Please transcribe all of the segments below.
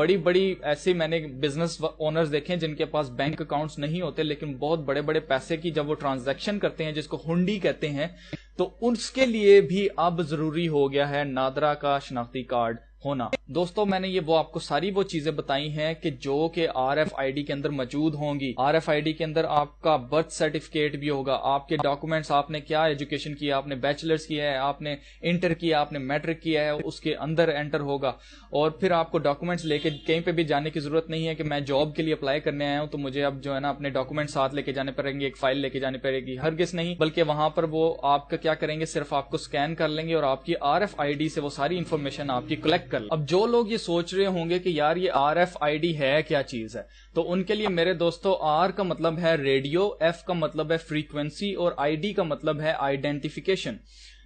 بڑی بڑی ایسے میں نے بزنس اونرز دیکھے جن کے پاس بینک اکاؤنٹس نہیں ہوتے لیکن بہت بڑے بڑے پیسے کی جب وہ ٹرانزیکشن کرتے ہیں جس کو ہنڈی کہتے ہیں تو اس کے لیے بھی اب ضروری ہو گیا ہے نادرا کا شناختی کارڈ ہونا. دوستو میں نے وہ آپ کو ساری وہ چیزیں بتائی ہیں کہ جو کہ آر ایف آئی ڈی کے اندر موجود ہوں گی. آر ایف آئی ڈی کے اندر آپ کا برتھ سرٹیفکیٹ بھی ہوگا, آپ کے ڈاکومنٹس, آپ نے کیا ایجوکیشن کیا, آپ نے بیچلرز کیا ہے, آپ نے انٹر کیا, آپ نے میٹرک کیا ہے, اس کے اندر انٹر ہوگا. اور پھر آپ کو ڈاکومنٹس لے کے کہیں پہ بھی جانے کی ضرورت نہیں ہے کہ میں جاب کے لیے اپلائی کرنے آیا ہوں تو مجھے اب جو ہے نا اپنے ڈاکومنٹ ساتھ لے کے جانے پڑیں گے, ایک فائل لے کے جانی پڑے گی. ہرگز نہیں, بلکہ وہاں پر وہ آپ کا کیا کریں گے, صرف آپ کو اسکین کر لیں گے اور آپ کی آر ایف آئی ڈی سے وہ ساری انفارمیشن آپ کی کلیکٹ کر لیں. اب جو لوگ یہ سوچ رہے ہوں گے کہ یار یہ آر ایف آئی ڈی ہے کیا چیز ہے, تو ان کے لیے میرے دوستو آر کا مطلب ہے ریڈیو, ایف کا مطلب ہے فریکوینسی اور آئی ڈی کا مطلب ہے آئیڈینٹیفیکیشن.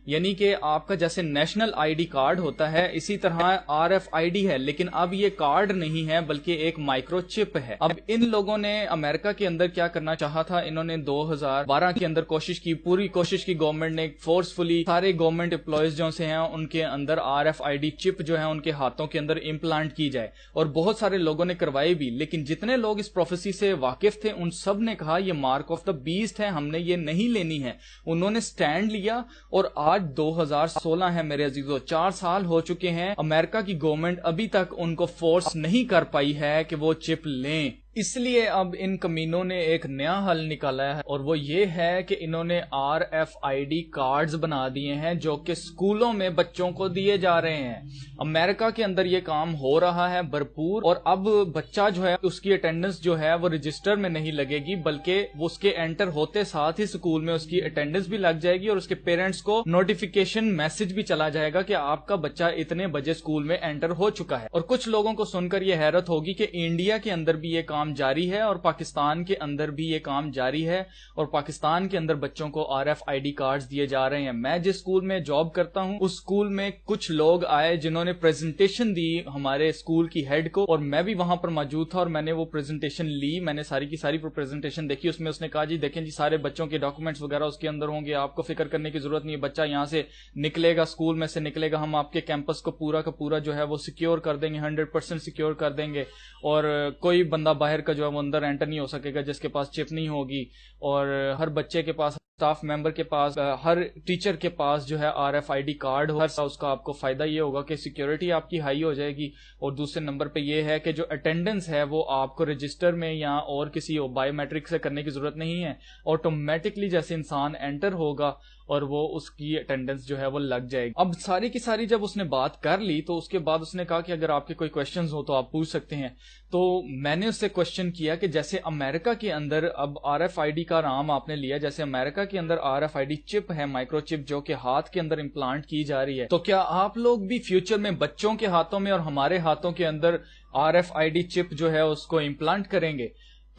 یعنی کہ آپ کا جیسے نیشنل آئی ڈی کارڈ ہوتا ہے اسی طرح آر ایف آئی ڈی ہے, لیکن اب یہ کارڈ نہیں ہے بلکہ ایک مائکرو چپ ہے. اب ان لوگوں نے امریکہ کے اندر کیا کرنا چاہا تھا, انہوں نے 2012 کے اندر کوشش کی, پوری کوشش کی گورنمنٹ نے فورسفلی سارے گورنمنٹ امپلائیز جو سے ہیں ان کے اندر آر ایف آئی ڈی چپ جو ہے ان کے ہاتھوں کے اندر امپلانٹ کی جائے, اور بہت سارے لوگوں نے کروائی بھی. لیکن جتنے لوگ اس پروفیسی سے واقف تھے ان سب نے کہا یہ مارک آف دا بیسٹ ہے, ہم نے یہ نہیں لینی ہے. انہوں نے سٹینڈ لیا اور آج 2016 ہے میرے عزیزو, 4 سال ہو چکے ہیں, امریکہ کی گورنمنٹ ابھی تک ان کو فورس نہیں کر پائی ہے کہ وہ چپ لیں. اس لیے اب ان کمینوں نے ایک نیا حل نکالا ہے اور وہ یہ ہے کہ انہوں نے R F I D cards بنا دیے ہیں جو کہ اسکولوں میں بچوں کو دیے جا رہے ہیں. امریکہ کے اندر یہ کام ہو رہا ہے بھرپور, اور اب بچہ جو ہے اس کی اٹینڈنس جو ہے وہ رجسٹر میں نہیں لگے گی بلکہ وہ اس کے انٹر ہوتے ساتھ ہی اسکول میں اس کی اٹینڈنس بھی لگ جائے گی اور اس کے پیرنٹس کو نوٹیفیکیشن میسج بھی چلا جائے گا کہ آپ کا بچہ اتنے بجے اسکول میں انٹر ہو چکا ہے. اور کچھ لوگوں کو سن کر یہ حیرت ہوگی کہ انڈیا کے اندر بھی یہ کام جاری ہے اور پاکستان کے اندر بھی یہ کام جاری ہے, اور پاکستان کے اندر بچوں کو R F I D cards دیے جا رہے ہیں. میں جس اسکول میں جاب کرتا ہوں اس اسکول میں کچھ لوگ آئے جنہوں نے پریزنٹیشن دی ہمارے اسکول کی ہیڈ کو, اور میں بھی وہاں پر موجود تھا اور میں نے وہ پریزنٹیشن لی, میں نے ساری کی ساری پریزنٹیشن دیکھی. اس میں اس نے کہا جی دیکھیں جی سارے بچوں کے ڈاکومنٹس وغیرہ اس کے اندر ہوں گے, آپ کو فکر کرنے کی ضرورت نہیں ہے, بچہ یہاں سے نکلے گا, اسکول میں سے نکلے گا, ہم آپ کے کیمپس کو پورا کا پورا جو ہے وہ سیکیور کر دیں گے, 100% سیکیور کر دیں گے, اور کوئی بندہ باہر کا جو ہے وہ اندر انٹر نہیں ہو سکے گا جس کے پاس چپ نہیں ہوگی, اور ہر بچے کے پاس, اسٹاف ممبر کے پاس, ہر ٹیچر کے پاس جو ہے R F I D card ہو. اس کا آپ کو فائدہ یہ ہوگا کہ سیکیورٹی آپ کی ہائی ہو جائے گی, اور دوسرے نمبر پہ یہ ہے کہ جو اٹینڈنس ہے وہ آپ کو رجسٹر میں یا اور کسی بایو میٹرک سے کرنے کی ضرورت نہیں ہے, آٹومیٹکلی جیسے انسان انٹر ہوگا اور وہ اس کی اٹینڈنس جو ہے وہ لگ جائے گی. اب ساری کی ساری جب اس نے بات کر لی تو اس کے بعد اس نے کہا کہ اگر آپ کے کوئی کویشچنز ہو تو آپ پوچھ سکتے ہیں. تو میں نے اس سے کویشچن کیا کہ جیسے امریکہ کے اندر اب آر ایف آئی ڈی کا نام آپ نے لیا, جیسے امریکہ کے اندر آر ایف آئی ڈی چپ ہے, مائکرو چپ جو کہ ہاتھ کے اندر امپلانٹ کی جا رہی ہے, تو کیا آپ لوگ بھی فیوچر میں بچوں کے ہاتھوں میں اور ہمارے ہاتھوں کے اندر آر ایف آئی ڈی چپ جو ہے اس کو امپلانٹ کریں گے؟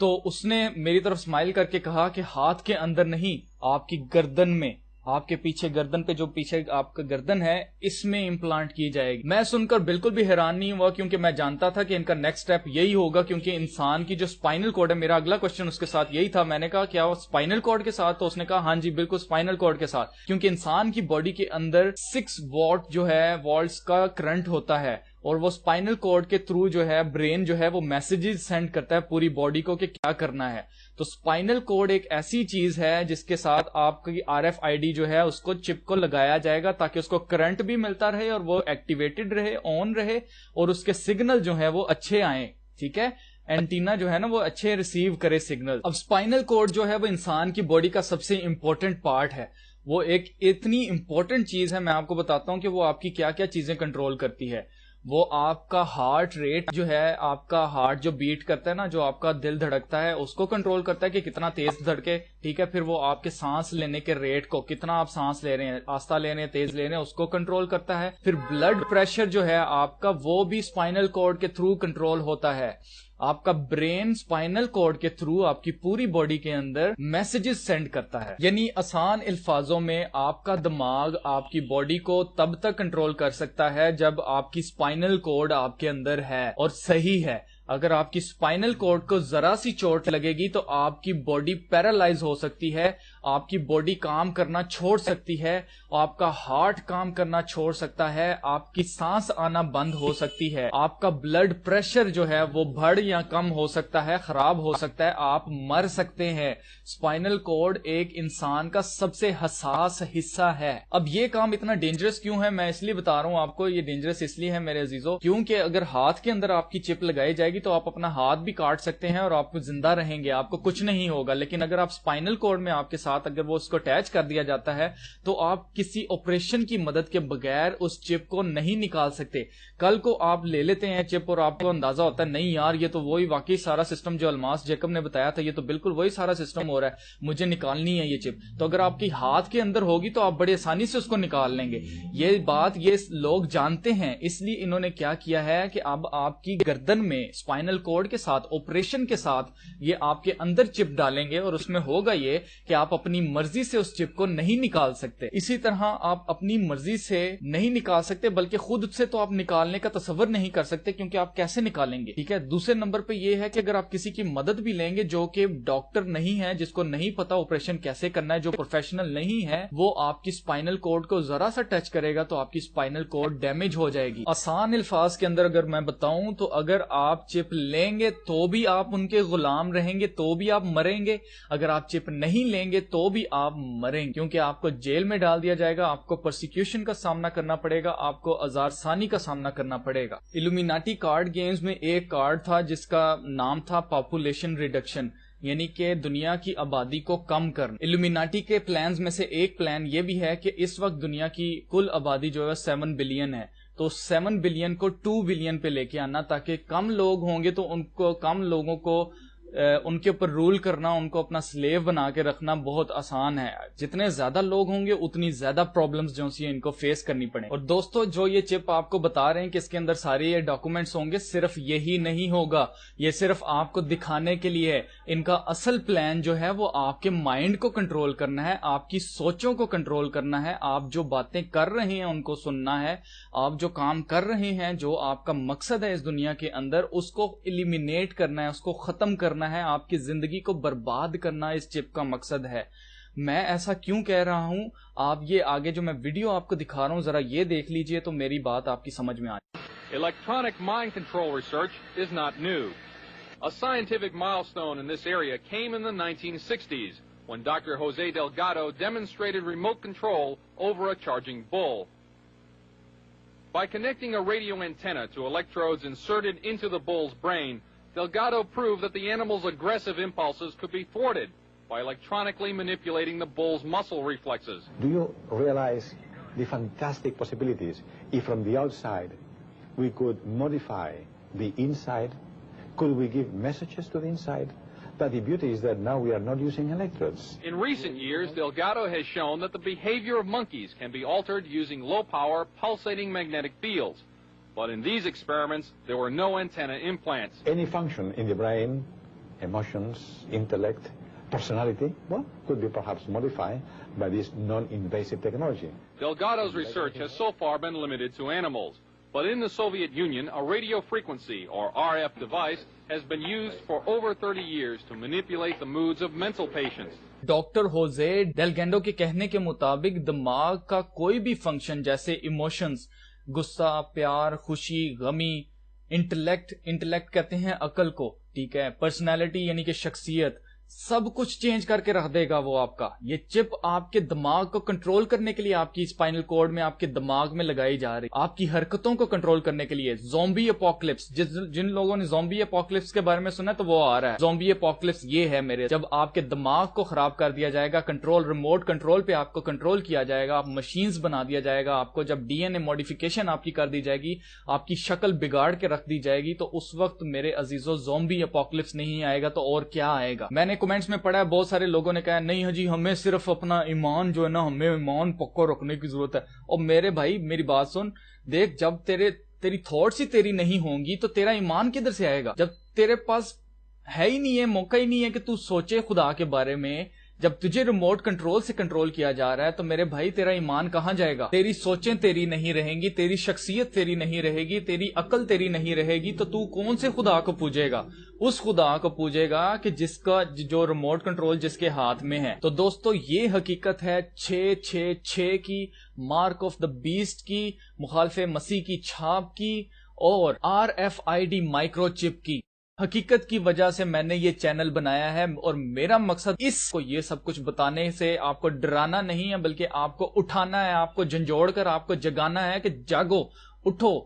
تو اس نے میری طرف اسمائل کر کے کہا کہ ہاتھ کے اندر نہیں, آپ کی گردن میں, آپ کے پیچھے گردن پہ جو پیچھے آپ کا گردن ہے اس میں امپلانٹ کی جائے گی. میں سن کر بالکل بھی حیران نہیں ہوا کیونکہ میں جانتا تھا کہ ان کا نیکسٹ سٹیپ یہی ہوگا, کیونکہ انسان کی جو سپائنل کارڈ ہے, میرا اگلا کوسچن اس کے ساتھ یہی تھا. میں نے کہا کیا وہ سپائنل کارڈ کے ساتھ؟ تو اس نے کہا ہاں جی بالکل سپائنل کارڈ کے ساتھ, کیونکہ انسان کی باڈی کے اندر 6 واٹ جو ہے والٹس کا کرنٹ ہوتا ہے, اور وہ سپائنل کارڈ کے تھرو جو ہے برین جو ہے وہ میسیجز سینڈ کرتا ہے پوری باڈی کو کہ کیا کرنا ہے. تو سپائنل کارڈ ایک ایسی چیز ہے جس کے ساتھ آپ کی آر ایف آئی ڈی جو ہے اس کو چپ کو لگایا جائے گا تاکہ اس کو کرنٹ بھی ملتا رہے اور وہ ایکٹیویٹڈ رہے, آن رہے, اور اس کے سگنل جو ہے وہ اچھے آئیں. ٹھیک ہے, اینٹینا جو ہے نا وہ اچھے ریسیو کرے سگنل. اب سپائنل کارڈ جو ہے وہ انسان کی باڈی کا سب سے امپورٹنٹ پارٹ ہے, وہ ایک اتنی امپورٹنٹ چیز ہے. میں آپ کو بتاتا ہوں کہ وہ آپ کی کیا کیا چیزیں کنٹرول کرتی ہے. وہ آپ کا ہارٹ ریٹ جو ہے, آپ کا ہارٹ جو بیٹ کرتا ہے نا, جو آپ کا دل دھڑکتا ہے اس کو کنٹرول کرتا ہے کہ کتنا تیز دھڑکے. ٹھیک ہے, پھر وہ آپ کے سانس لینے کے ریٹ کو, کتنا آپ سانس لے رہے ہیں, آہستہ لے رہے ہیں, تیز لے رہے ہیں, اس کو کنٹرول کرتا ہے. پھر بلڈ پریشر جو ہے آپ کا وہ بھی سپائنل کارڈ کے تھرو کنٹرول ہوتا ہے. آپ کا برین سپائنل کارڈ کے تھرو آپ کی پوری باڈی کے اندر میسیجز سینڈ کرتا ہے. یعنی آسان الفاظوں میں آپ کا دماغ آپ کی باڈی کو تب تک کنٹرول کر سکتا ہے جب آپ کی سپائنل کارڈ آپ کے اندر ہے اور صحیح ہے. اگر آپ کی اسپائنل کارڈ کو ذرا سی چوٹ لگے گی تو آپ کی باڈی پیرالائز ہو سکتی ہے, آپ کی باڈی کام کرنا چھوڑ سکتی ہے, آپ کا ہارٹ کام کرنا چھوڑ سکتا ہے, آپ کی سانس آنا بند ہو سکتی ہے, آپ کا بلڈ پریشر جو ہے وہ بڑھ یا کم ہو سکتا ہے, خراب ہو سکتا ہے, آپ مر سکتے ہیں. اسپائنل کارڈ ایک انسان کا سب سے حساس حصہ ہے. اب یہ کام اتنا ڈینجرس کیوں ہے؟ میں اس لیے بتا رہا ہوں آپ کو, یہ ڈینجرس اس لیے ہے میرے عزیزو کیونکہ اگر ہاتھ کے اندر آپ کی چپ لگائی جائے گی تو آپ اپنا ہاتھ بھی کاٹ سکتے ہیں اور آپ کو زندہ رہیں گے, آپ کو کچھ نہیں ہوگا. لیکن اگر آپ اسپائنل کارڈ میں آپ کے ساتھ اگر وہ اس کو اٹیچ کر دیا جاتا ہے تو آپ کسی آپریشن کی مدد کے بغیر اس چپ کو نہیں نکال سکتے. کل کو آپ لے لیتے ہیں چپ اور آپ کو اندازہ ہوتا ہے نہیں یار یہ تو وہی واقعی سارا سسٹم جو الماس جیکب نے بتایا تھا, یہ تو بالکل وہی سارا سسٹم ہو رہا ہے, مجھے نکالنی ہے یہ چپ. تو اگر آپ کی ہاتھ کے اندر ہوگی تو آپ بڑی آسانی سے اس کو نکال لیں گے. یہ بات یہ لوگ جانتے ہیں, اس لیے انہوں نے کیا کیا ہے کہ اب آپ کی گردن میں اسپائنل کارڈ کے ساتھ آپریشن کے ساتھ یہ آپ کے اندر چپ ڈالیں گے اور اس میں ہوگا یہ کہ آپ اپنی مرضی سے اس چپ کو نہیں نکال سکتے. اسی طرح آپ اپنی مرضی سے نہیں نکال سکتے بلکہ خود سے تو آپ نکالنے کا تصور نہیں کر سکتے کیونکہ آپ کیسے نکالیں گے. ٹھیک ہے, دوسرے نمبر پہ یہ ہے کہ اگر آپ کسی کی مدد بھی لیں گے جو کہ ڈاکٹر نہیں ہے, جس کو نہیں پتا آپریشن کیسے کرنا ہے, جو پروفیشنل نہیں ہے, وہ آپ کی اسپائنل کارڈ کو ذرا سا ٹچ کرے گا تو آپ کی اسپائنل کارڈ ڈیمیج ہو جائے گی. آسان الفاظ کے اندر اگر میں بتاؤں تو اگر آپ چپ لیں گے تو بھی آپ ان کے غلام رہیں گے, تو بھی آپ مریں گے. اگر آپ چپ نہیں لیں گے تو بھی آپ مریں گے کیونکہ آپ کو جیل میں ڈال دیا جائے گا, آپ کو پرسیکیوشن کا سامنا کرنا پڑے گا, آپ کو آزار ثانی کا سامنا کرنا پڑے گا. الومیناٹی کارڈ گیمز میں ایک کارڈ تھا جس کا نام تھا پاپولیشن ریڈکشن, یعنی کہ دنیا کی آبادی کو کم کرنا. الومیناٹی کے پلانز میں سے ایک پلان یہ بھی ہے کہ اس وقت دنیا کی کل آبادی جو ہے 7 بلین ہے, تو 7 بلین کو 2 بلین پہ لے کے آنا تاکہ کم لوگ ہوں گے تو ان کو کم لوگوں کو ان کے اوپر رول کرنا, ان کو اپنا سلیو بنا کے رکھنا بہت آسان ہے. جتنے زیادہ لوگ ہوں گے اتنی زیادہ پرابلمز جو سی ان کو فیس کرنی پڑیں. اور دوستو جو یہ چپ آپ کو بتا رہے ہیں کہ اس کے اندر سارے یہ ڈاکومنٹس ہوں گے, صرف یہی نہیں ہوگا, یہ صرف آپ کو دکھانے کے لیے ہے. ان کا اصل پلان جو ہے وہ آپ کے مائنڈ کو کنٹرول کرنا ہے, آپ کی سوچوں کو کنٹرول کرنا ہے, آپ جو باتیں کر رہے ہیں ان کو سننا ہے, آپ جو کام کر رہے ہیں, جو آپ کا مقصد ہے اس دنیا کے اندر, اس کو ایلیمینیٹ کرنا ہے, اس کو ختم کرنا ہے, آپ کی زندگی کو برباد کرنا اس چپ کا مقصد ہے. میں ایسا کیوں کہہ رہا ہوں, آپ یہ آگے جو میں ویڈیو آپ کو دکھا رہا ہوں ذرا یہ دیکھ لیجئے تو میری بات آپ کی سمجھ میں آ جائے. Electronic mind control research is not new. A scientific milestone in this area came in the 1960s when Dr. Jose Delgado demonstrated remote control over a charging bull. By connecting a radio antenna to electrodes inserted into the bull's brain, Delgado proved that the animal's aggressive impulses could be thwarted by electronically manipulating the bull's muscle reflexes. Do you realize the fantastic possibilities if from the outside we could modify the inside? Could we give messages to the inside? But the beauty is that now we are not using electrodes. In recent years, Delgado has shown that the behavior of monkeys can be altered using low-power, pulsating magnetic fields. But in these experiments, there were no antenna implants. Any function in the brain, emotions, intellect, personality, well, could be perhaps modified by this non-invasive technology. Delgado's research has so far been limited to animals. But in the Soviet Union, a radio frequency, or RF device, has been used for over 30 years to manipulate the moods of mental patients. Doctor Jose Delgado کے کہنے کے مطابق دماغ کا کوئی بھی function جیسے emotions, غصہ, پیار, خوشی, غمی, انٹلیکٹ کہتے ہیں عقل کو, ٹھیک ہے, پرسنالٹی یعنی کہ شخصیت, سب کچھ چینج کر کے رکھ دے گا وہ آپ کا. یہ چپ آپ کے دماغ کو کنٹرول کرنے کے لیے آپ کی اسپائنل کارڈ میں آپ کے دماغ میں لگائی جا رہی, آپ کی حرکتوں کو کنٹرول کرنے کے لیے. زومبی اپوکلپس, جن لوگوں نے زومبی اپوکلپس کے بارے میں سنا تو وہ آ رہا ہے. زومبی اپوکلپس یہ ہے میرے, جب آپ کے دماغ کو خراب کر دیا جائے گا, کنٹرول ریموٹ کنٹرول پہ آپ کو کنٹرول کیا جائے گا, آپ مشینز بنا دیا جائے گا, آپ کو جب ڈی این اے موڈیفیکیشن آپ کی کر دی جائے گی, آپ کی شکل بگاڑ کے رکھ دی جائے گی, تو اس وقت میرے عزیزو زومبی اپوکلپس نہیں آئے گا تو اور کیا آئے گا. میں نے کمنٹس میں پڑھا ہے بہت سارے لوگوں نے کہا نہیں جی ہمیں صرف اپنا ایمان جو ہے نا, ہمیں ایمان پکا رکھنے کی ضرورت ہے. اور میرے بھائی میری بات سن, دیکھ جب تیری تھاٹس ہی تیری نہیں ہوں گی تو تیرا ایمان کدھر سے آئے گا؟ جب تیرے پاس ہے ہی نہیں ہے, موقع ہی نہیں ہے کہ تو سوچے خدا کے بارے میں, جب تجھے ریموٹ کنٹرول سے کنٹرول کیا جا رہا ہے تو میرے بھائی تیرا ایمان کہاں جائے گا؟ تیری سوچیں تیری نہیں رہیں گی، تیری شخصیت تیری نہیں رہے گی، تیری عقل تیری نہیں رہے گی، تو کون سے خدا کو پوجے گا؟ اس خدا کو پوجے گا کہ جس کا جو ریموٹ کنٹرول جس کے ہاتھ میں ہے۔ تو دوستو یہ حقیقت ہے 666 کی، مارک آف دا بیسٹ کی، مخالف مسیح کی چھاپ کی، اور RFID مائکرو چپ کی۔ حقیقت کی وجہ سے میں نے یہ چینل بنایا ہے، اور میرا مقصد اس کو یہ سب کچھ بتانے سے آپ کو ڈرانا نہیں ہے، بلکہ آپ کو اٹھانا ہے، آپ کو جھنجھوڑ کر آپ کو جگانا ہے کہ جاگو، اٹھو،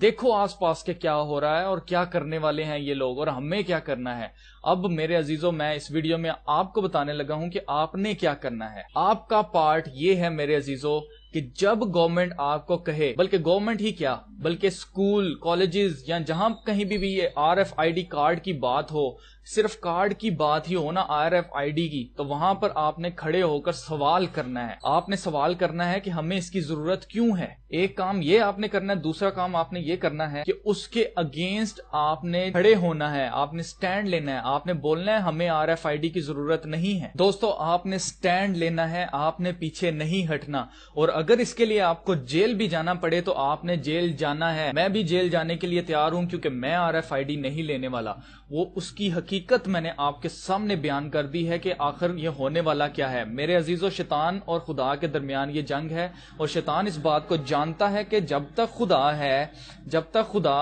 دیکھو آس پاس کے کیا ہو رہا ہے اور کیا کرنے والے ہیں یہ لوگ، اور ہمیں کیا کرنا ہے۔ اب میرے عزیزوں، میں اس ویڈیو میں آپ کو بتانے لگا ہوں کہ آپ نے کیا کرنا ہے۔ آپ کا پارٹ یہ ہے میرے عزیزوں کہ جب گورنمنٹ آپ کو کہے، بلکہ گورنمنٹ ہی کیا بلکہ اسکول، کالجز یا جہاں کہیں بھی یہ RFID کارڈ کی بات ہو، صرف کارڈ کی بات ہی ہو نا RFID کی، تو وہاں پر آپ نے کھڑے ہو کر سوال کرنا ہے۔ آپ نے سوال کرنا ہے کہ ہمیں اس کی ضرورت کیوں ہے۔ ایک کام یہ آپ نے کرنا ہے، دوسرا کام آپ نے یہ کرنا ہے کہ اس کے اگینسٹ آپ نے کھڑے ہونا ہے، آپ نے سٹینڈ لینا ہے، آپ نے بولنا ہے ہمیں RFID کی ضرورت نہیں ہے۔ دوستو آپ نے سٹینڈ لینا ہے، آپ نے پیچھے نہیں ہٹنا، اور اگر اس کے لیے آپ کو جیل بھی جانا پڑے تو آپ نے جیل جانا ہے۔ میں بھی جیل جانے کے لیے تیار ہوں، کیونکہ میں RFID نہیں لینے والا۔ وہ اس کی حقیقت میں نے آپ کے سامنے بیان کر دی ہے کہ آخر یہ ہونے والا کیا ہے۔ میرے عزیزو، شیطان اور خدا کے درمیان یہ جنگ ہے، اور شیطان اس بات کو جانتا ہے کہ جب تک خدا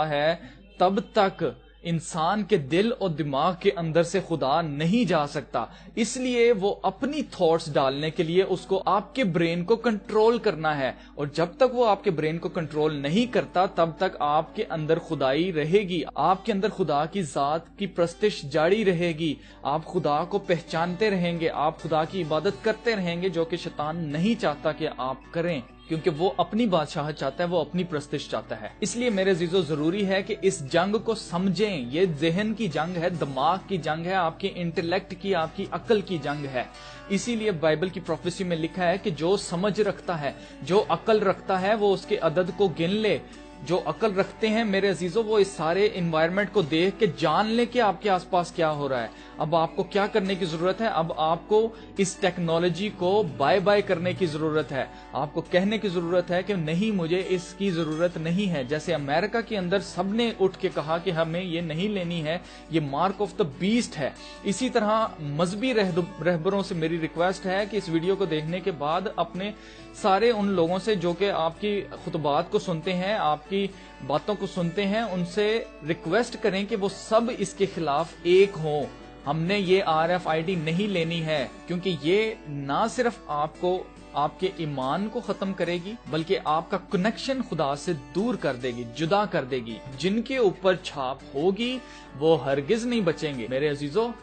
ہے تب تک انسان کے دل اور دماغ کے اندر سے خدا نہیں جا سکتا۔ اس لیے وہ اپنی تھاٹس ڈالنے کے لیے اس کو آپ کے برین کو کنٹرول کرنا ہے، اور جب تک وہ آپ کے برین کو کنٹرول نہیں کرتا تب تک آپ کے اندر خدائی رہے گی، آپ کے اندر خدا کی ذات کی پرستش جاری رہے گی، آپ خدا کو پہچانتے رہیں گے، آپ خدا کی عبادت کرتے رہیں گے، جو کہ شیطان نہیں چاہتا کہ آپ کریں، کیونکہ وہ اپنی بادشاہت چاہتا ہے، وہ اپنی پرستش چاہتا ہے۔ اس لیے میرے عزیزو ضروری ہے کہ اس جنگ کو سمجھیں۔ یہ ذہن کی جنگ ہے، دماغ کی جنگ ہے، آپ کے انٹلیکٹ کی، آپ کی عقل کی جنگ ہے۔ اسی لیے بائبل کی پروفیسی میں لکھا ہے کہ جو سمجھ رکھتا ہے، جو عقل رکھتا ہے، وہ اس کے عدد کو گن لے۔ جو عقل رکھتے ہیں میرے عزیزو، وہ اس سارے انوائرمنٹ کو دیکھ کے جان لے کہ آپ کے آس پاس کیا ہو رہا ہے۔ اب آپ کو کیا کرنے کی ضرورت ہے؟ اب آپ کو اس ٹیکنالوجی کو بائے بائے کرنے کی ضرورت ہے۔ آپ کو کہنے کی ضرورت ہے کہ نہیں، مجھے اس کی ضرورت نہیں ہے۔ جیسے امریکہ کے اندر سب نے اٹھ کے کہا کہ ہمیں یہ نہیں لینی ہے، یہ مارک آف دا بیسٹ ہے۔ اسی طرح مذہبی رہبروں سے میری ریکویسٹ ہے کہ اس ویڈیو کو دیکھنے کے بعد اپنے سارے ان لوگوں سے جو کہ آپ کی خطبات کو سنتے ہیں، آپ کی باتوں کو سنتے ہیں، ان سے ریکویسٹ کریں کہ وہ سب اس کے خلاف ایک ہوں۔ ہم نے یہ RFID نہیں لینی ہے، کیونکہ یہ نہ صرف آپ کو، آپ کے ایمان کو ختم کرے گی، بلکہ آپ کا کنیکشن خدا سے دور کر دے گی، جدا کر دے گی۔ جن کے اوپر چھاپ ہوگی وہ ہرگز نہیں بچیں گے۔ میرے عزیزو،